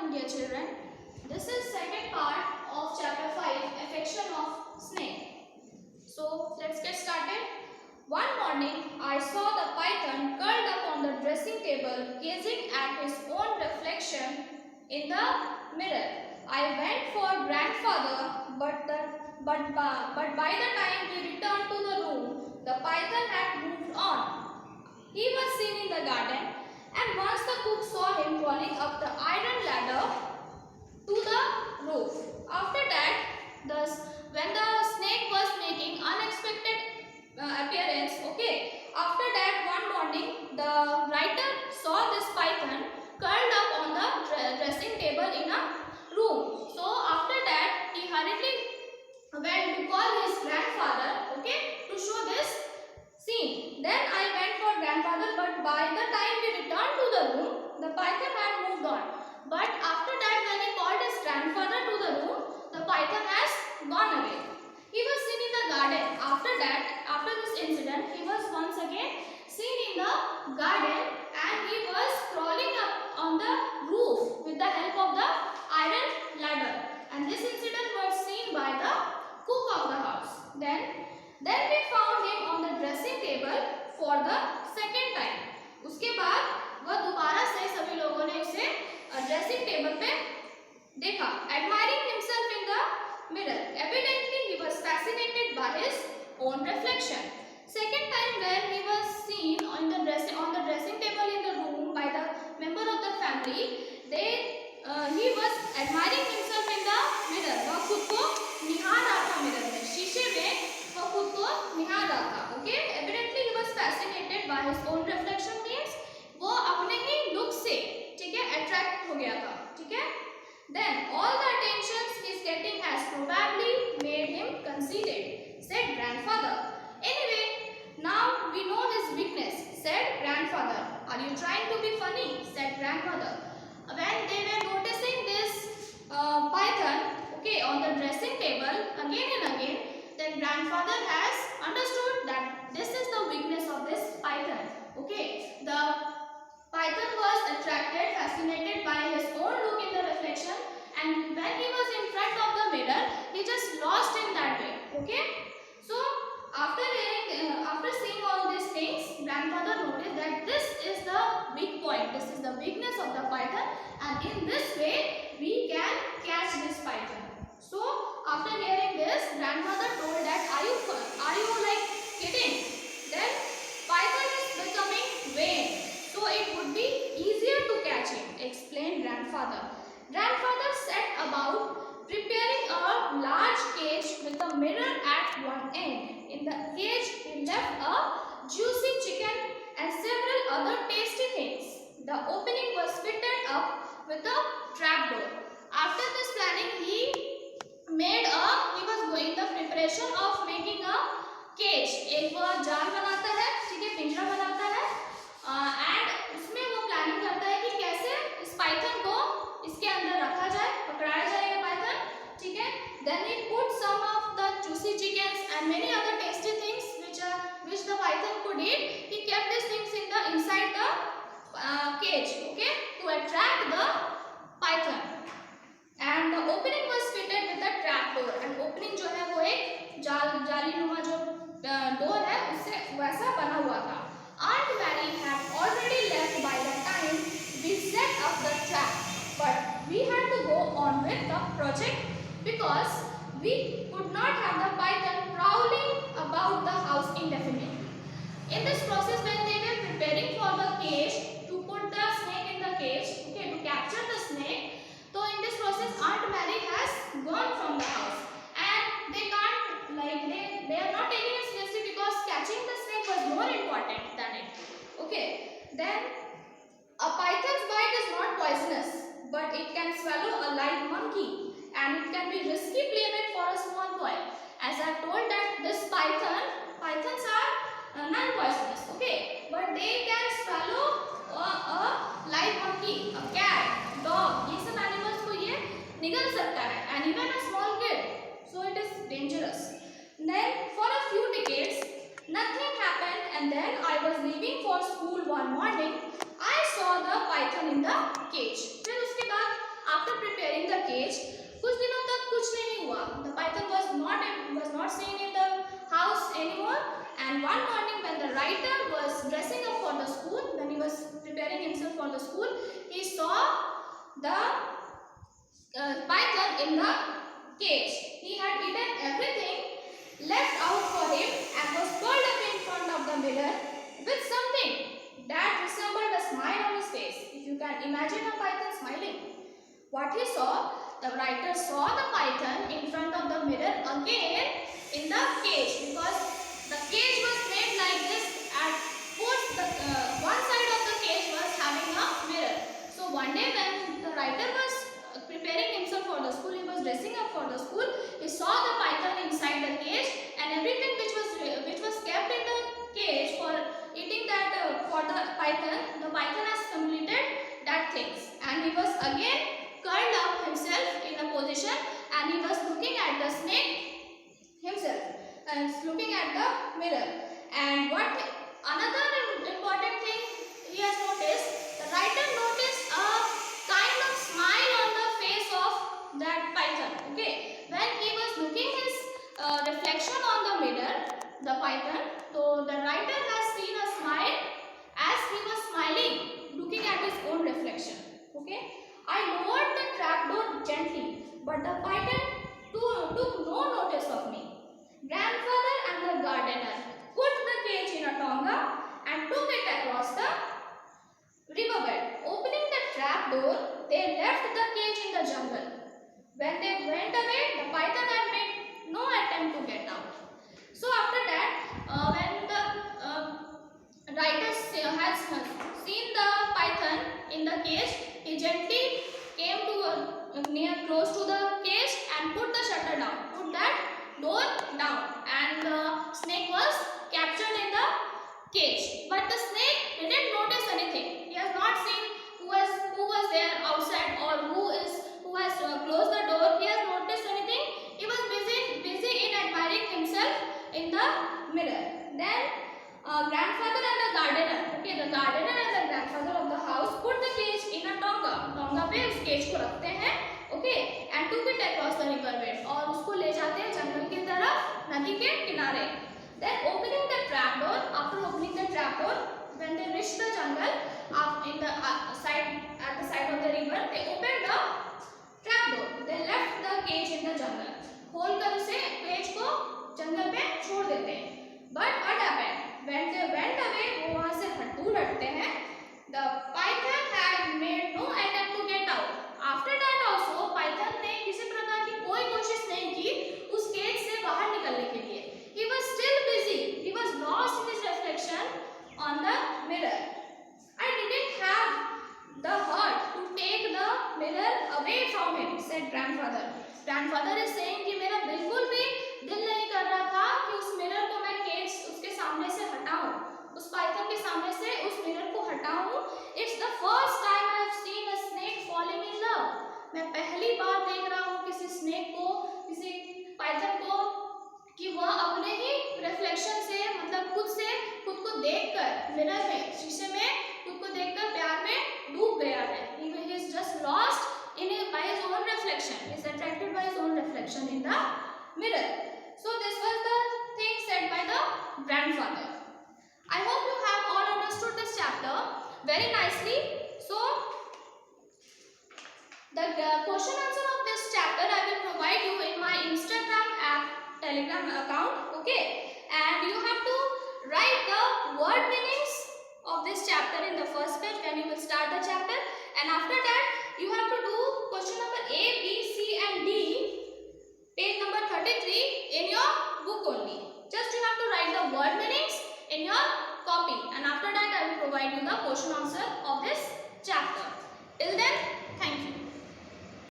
morning, dear children. This is second part of chapter 5, Affection of Snake. So let's get started. One morning, I saw the python curled up on the dressing table, gazing at his own reflection in the mirror. I went for grandfather, but by the time we returned to the room, the python had moved on. He was seen in the garden, and once the cook saw him crawling up the iron ladder to the roof. After that, when the snake was making unexpected appearance, after that one morning, the writer saw this python curled up on the dressing table in a room. So after that, he hurriedly went to call his grandfather, to show this scene. Then I went for grandfather, but by the time we returned to the room, the python had moved on. But after that, when he called his grandfather to the room, the python has gone away. He was seen in the garden. After that, after this incident, he was once again seen in the garden, and he was crawling up on the roof with the help of the iron ladder. And this incident was seen by the cook of the house. Then we found him on the dressing table for the second time. उसके बाद वह दोबारा से सभी लोगों ने उसे dressing table पे देखा. Admiring himself in the mirror, evidently he was fascinated by his own reflection. Second time when he was seen on the dressing table in the room by the member of the family, he was admiring himself in the mirror. वह खुद को निहार रहा था mirror में, शीशे में वह खुद को निहार रहा था. Evidently he was fascinated by his own reflection means वो अपने ही लुक से अट्रैक्ट हो गया था. Then all the attentions he is getting has probably made him conceited, said grandfather. Anyway, now we know his weakness, said grandfather. Are you trying to be funny? Said grandmother. When they were noticing this python on the dressing table again and again, then grandfather has understood that this is the weakness of this python. The python was attracted, fascinated by his own look in the reflection, and when he was in front of the mirror, he just lost in that way. So after seeing all these things, grandfather noticed that this is the weak point, this is the weakness of the python, and in this way we can catch this python. So after hearing this, grandmother told that are you like kidding? Then python is becoming vain, so it would be easier to catch him, explained grandfather. Grandfather set about preparing a large cage with a mirror at one end. In the cage, he left a juicy chicken and several other tasty things. The opening was fitted up with a trapdoor. After this planning, he was going the preparation of making a cage. एक वो जाल बनाता है, पिंजरा बनाता है, and उसमें वो प्लानिंग करता है कि कैसे इस पाइथन को इसके अंदर रखा जाए, पकड़ाया जाए ये Python. Then he put some of the juicy chickens and many other tasty things which the python could eat. He kept these things inside the cage, to attract the python. And the opening was fitted with a trapdoor. And opening जो है वो एक जालीनुमा जो door है उससे वैसा बना हुआ था. Aunt Mary had already left by the time we set up the trap, but we had to go on with the project because we could not have the python prowling about the house indefinitely. In this process, when they were preparing for the cage to put the snake in the cage, to capture the snake, so in this process, Aunt Mary has gone from the house, and they can't they are not taking it seriously because catching the snake was more important than it. Then a python's bite is not poisonous, but it can swallow a live monkey, and it can be risky playmate for a small boy. As I told that this pythons are non-poisonous, but they can swallow a live monkey, a cat, dog. ये सब animals को ये निगल सकता है, and even a small kid. So it is dangerous. Then for a few decades, nothing happened, and then I was leaving for school one morning. I saw the python in the cage. फिर उसके बाद preparing the cage, कुछ दिनों तक कुछ नहीं हुआ. The python was not seen in the house anymore. And one morning when the writer was dressing up for the school, when he was preparing himself for the school, he saw the python in the cage. He had eaten everything left out for him and was curled up in front of the mirror with something that resembled a smile on his face. If you can imagine a python smiling. What he saw, the writer saw the python in front of the mirror again in the cage, because the cage was made like this and one side of the cage was having a mirror. So one day when the writer was preparing himself for the school, he was dressing up for the school, he saw the python inside the cage, and everything which was kept in the cage for eating that for the python has completed that things, and he was again curled up himself in a position, and he was looking at the snake himself and looking at the mirror. And what another important thing he has noticed, the writer noticed a kind of smile on the face of that python. Okay, when he was looking his reflection on the mirror, the python, so the writer has seen a smile as he was smiling looking at his own reflection. Okay, I lowered the trapdoor gently, but the python took no notice of me. Grandfather and the gardener put the cage in a tonga and took it across the riverbed. Opening the trapdoor, they left the cage in the jungle. When they went away, the python had made no attempt to get out. So after that, when the writer has seen the python in the cage, he gently came to near close to the cage and put the shutter down, put that door down, and the snake was captured in the cage. But the snake didn't notice anything. He has not seen who was there outside or who has closed the door. He has noticed anything. He was busy in admiring himself in the mirror. Then grandfather and the gardener, okay, the gardener and the grandfather of the house put the cage in a tonga पे उस cage को रखते हैं, okay, and took it across the river bed, और उसको ले जाते हैं जंगल की तरफ, नदी के किनारे. Then opening the trapdoor, after opening the trapdoor, when they reached the jungle, in the at the side of the river, they opened the trapdoor. They left the cage in the jungle. खोल कर उसे cage को जंगल में छोड़ देते हैं. But what happened? When they went away, वो वहाँ से दूर हटते हैं. The python had made no attempt to get out. After that also, python ने किसी प्रकार की कोई कोशिश नहीं की उस केज से बाहर निकलने के लिए. He was still busy. He was lost in his reflection on the mirror. I didn't have the heart to take the mirror away from him, said grandfather. Grandfather is saying कि मेरा बिल्कुल भी दिल नहीं कर रहा था कि उस मिरर को मैं केज उसके सामने से हटाऊं, उस पाइथन के सामने से उस मिरर को हटाऊं. It's the first time I have seen a snake falling in love. मैं पहली बार देख रहा हूँ किसी स्नेक को, किसी पाइथन को, कि वह अपने ही रिफ्लेक्शन से, मतलब खुद को देखकर मिरर में, शीशे में खुद को देखकर प्यार में डूब गया है. He is just lost by his own reflection. He is attracted by his own reflection in the mirror. So this was the thing said by the grandfather. I hope you have all understood this chapter very nicely. So the question answer of this chapter I will provide you in my Instagram app, Telegram account. Okay, and you have to write the word meanings of this chapter in the first page when you will start the chapter, and after that you have to do question number A, B, C and D, page number 33 in your book only. Just you have to write the word meanings in your copy, and after that I will provide you the question answer of this chapter. Till then, thank you.